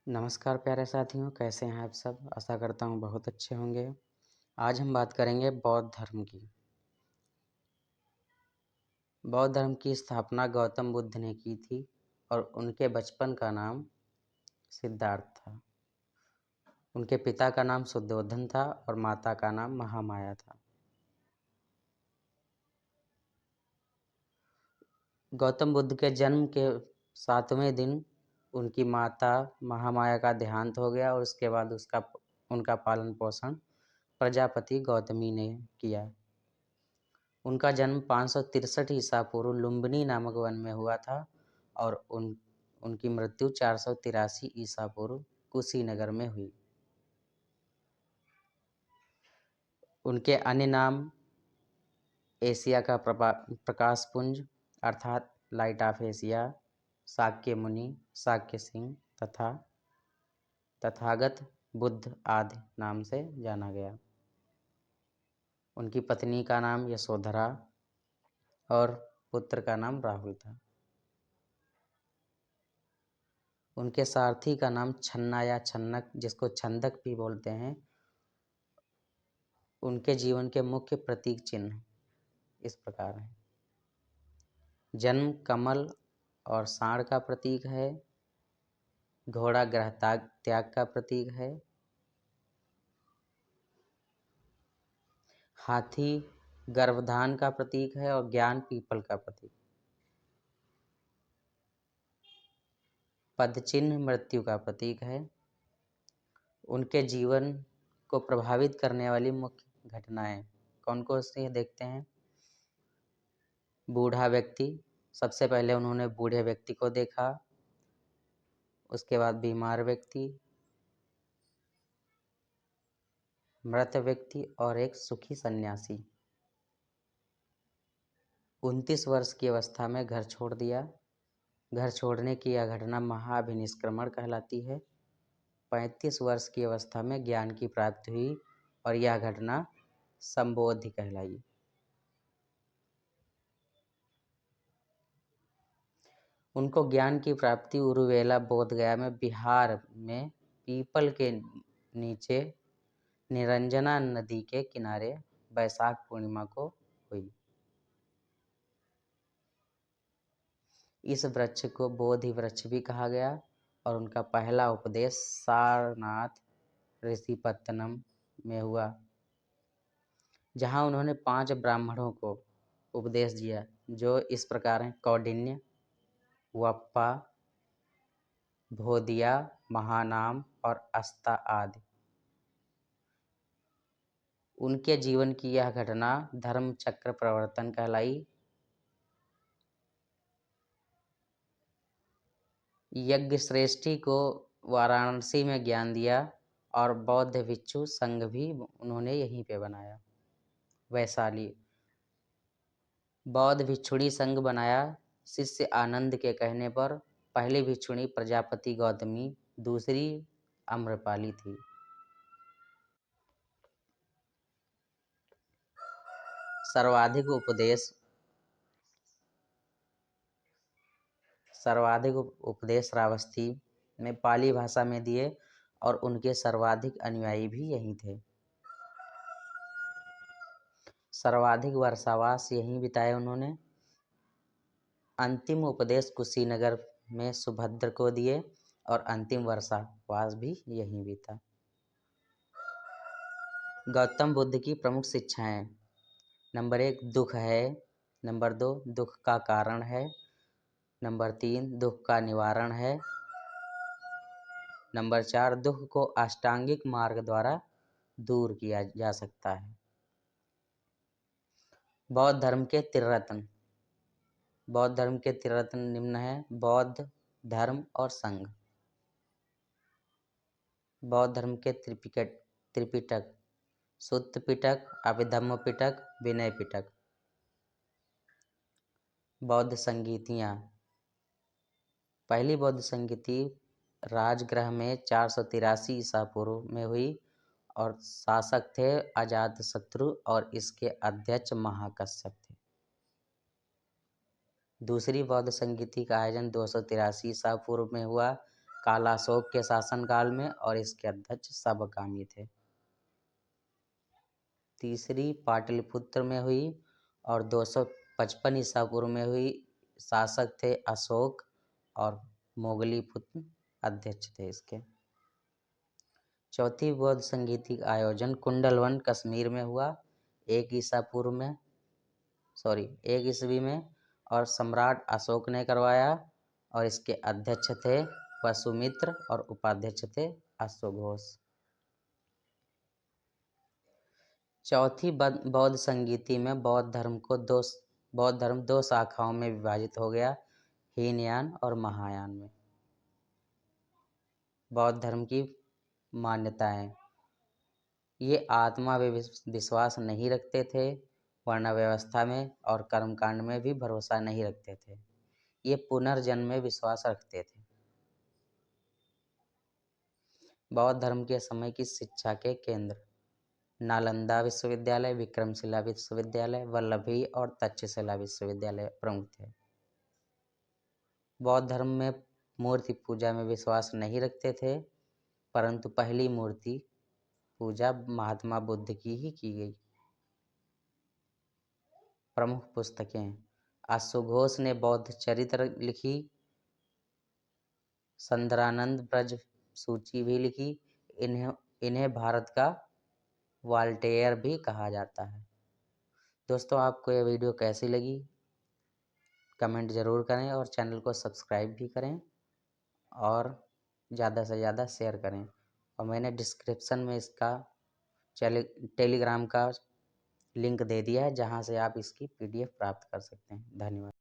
नमस्कार प्यारे साथियों, कैसे हैं आप सब? आशा करता हूँ बहुत अच्छे होंगे। आज हम बात करेंगे बौद्ध धर्म की। बौद्ध धर्म की स्थापना गौतम बुद्ध ने की थी और उनके बचपन का नाम सिद्धार्थ था। उनके पिता का नाम शुद्धोधन था और माता का नाम महामाया था। गौतम बुद्ध के जन्म के 7वें दिन उनकी माता महामाया का देहांत हो गया और उसके बाद उनका पालन पोषण प्रजापति गौतमी ने किया। उनका जन्म 563 ईसा पूर्व लुम्बिनी नामक वन में हुआ था और उनकी मृत्यु 483 ईसा पूर्व कुशीनगर में हुई। उनके अन्य नाम एशिया का प्रकाश पुंज अर्थात लाइट ऑफ एशिया, शाक्य मुनि, शाक्य सिंह तथा तथागत बुद्ध आदि नाम से जाना गया। उनकी पत्नी का नाम यशोधरा और पुत्र का नाम राहुल था। उनके सारथी का नाम छन्ना या छन्नक, जिसको छंदक भी बोलते हैं। उनके जीवन के मुख्य प्रतीक चिन्ह इस प्रकार हैं। जन्म कमल और सांड का प्रतीक है। घोड़ा ग्रह त्याग का प्रतीक है। हाथी गर्भधान का प्रतीक है और ज्ञान पीपल का प्रतीक। पद चिन्ह मृत्यु का प्रतीक है। उनके जीवन को प्रभावित करने वाली मुख्य घटनाएं कौन कौन सी हैं देखते हैं। बूढ़ा व्यक्ति, सबसे पहले उन्होंने बूढ़े व्यक्ति को देखा, उसके बाद बीमार व्यक्ति, मृत व्यक्ति और एक सुखी सन्यासी। 29 वर्ष की अवस्था में घर छोड़ दिया। घर छोड़ने की यह घटना महाभिनिष्क्रमण कहलाती है। 35 वर्ष की अवस्था में ज्ञान की प्राप्ति हुई और यह घटना संबोधि कहलाई। उनको ज्ञान की प्राप्ति उरुवेला बोधगया में बिहार में पीपल के नीचे निरंजना नदी के किनारे वैशाख पूर्णिमा को हुई। इस वृक्ष को बोधि वृक्ष भी कहा गया और उनका पहला उपदेश सारनाथ ऋषिपत्तनम में हुआ, जहां उन्होंने 5 ब्राह्मणों को उपदेश दिया, जो इस प्रकार हैं: कौंडिन्य, वप्पा, भोदिया, महानाम और अस्ता आदि। उनके जीवन की यह घटना धर्म चक्र प्रवर्तन कहलाई। यज्ञ श्रेष्ठी को वाराणसी में ज्ञान दिया और बौद्ध भिक्षु संघ भी उन्होंने यहीं पे बनाया। वैशाली बौद्ध भिक्षुणी संघ बनाया। शिष्य आनंद के कहने पर पहली भिक्षुणी प्रजापति गौतमी, दूसरी अम्रपाली थी। सर्वाधिक उपदेश श्रावस्ती में पाली भाषा में दिए और उनके सर्वाधिक अनुयायी भी यहीं थे। सर्वाधिक वर्षावास यहीं बिताए उन्होंने। अंतिम उपदेश कुशीनगर में सुभद्र को दिए और अंतिम वर्षावास भी यहीं बीता। गौतम बुद्ध की प्रमुख शिक्षाएं: नंबर 1 दुख है, नंबर 2 दुख का कारण है, नंबर 3 दुख का निवारण है, नंबर 4 दुख को अष्टांगिक मार्ग द्वारा दूर किया जा सकता है। बौद्ध धर्म के त्रिरत्न। बौद्ध धर्म के त्रिरत्न निम्न है: बौद्ध धर्म और संघ। बौद्ध धर्म के त्रिपिटक सुत्त पिटक, अभिधम्म पिटक, विनय पिटक। बौद्ध संगीतियाँ। पहली बौद्ध संगीति राजगृह में 483 ईसा पूर्व में हुई और शासक थे अजातशत्रु और इसके अध्यक्ष महाकश्यप थे। दूसरी बौद्ध संगीति का आयोजन 283 ईसा पूर्व में हुआ, कालाशोक के शासनकाल में और इसके अध्यक्ष सबकामी थे। तीसरी पाटलिपुत्र में हुई और 255 ईसा पूर्व में हुई। शासक थे अशोक और मोगलीपुत्र अध्यक्ष थे इसके। चौथी बौद्ध संगीति का आयोजन कुंडलवन कश्मीर में हुआ 1 ईस्वी में और सम्राट अशोक ने करवाया और इसके अध्यक्ष थे वसुमित्र और उपाध्यक्ष थे अश्वघोष। चौथी बौद्ध संगीति में बौद्ध धर्म दो शाखाओं में विभाजित हो गया, हीनयान और महायान में। बौद्ध धर्म की मान्यताएं, ये आत्मा में विश्वास नहीं रखते थे, वर्ण व्यवस्था में और कर्मकांड में भी भरोसा नहीं रखते थे। ये पुनर्जन्म में विश्वास रखते थे। बौद्ध धर्म के समय की शिक्षा के केंद्र नालंदा विश्वविद्यालय, विक्रमशिला विश्वविद्यालय, वल्लभी और तक्षशिला विश्वविद्यालय प्रमुख थे। बौद्ध धर्म में मूर्ति पूजा में विश्वास नहीं रखते थे, परंतु पहली मूर्ति पूजा महात्मा बुद्ध की ही की गई। प्रमुख पुस्तकें, अश्वघोष ने बौद्ध चरित्र लिखी, संदरानंद ब्रज सूची भी लिखी। इन्हें भारत का वॉल्टेयर भी कहा जाता है। दोस्तों, आपको ये वीडियो कैसी लगी कमेंट ज़रूर करें और चैनल को सब्सक्राइब भी करें और ज़्यादा से ज़्यादा शेयर करें। और मैंने डिस्क्रिप्शन में इसका टेलीग्राम का लिंक दे दिया है, जहां से आप इसकी PDF प्राप्त कर सकते हैं। धन्यवाद।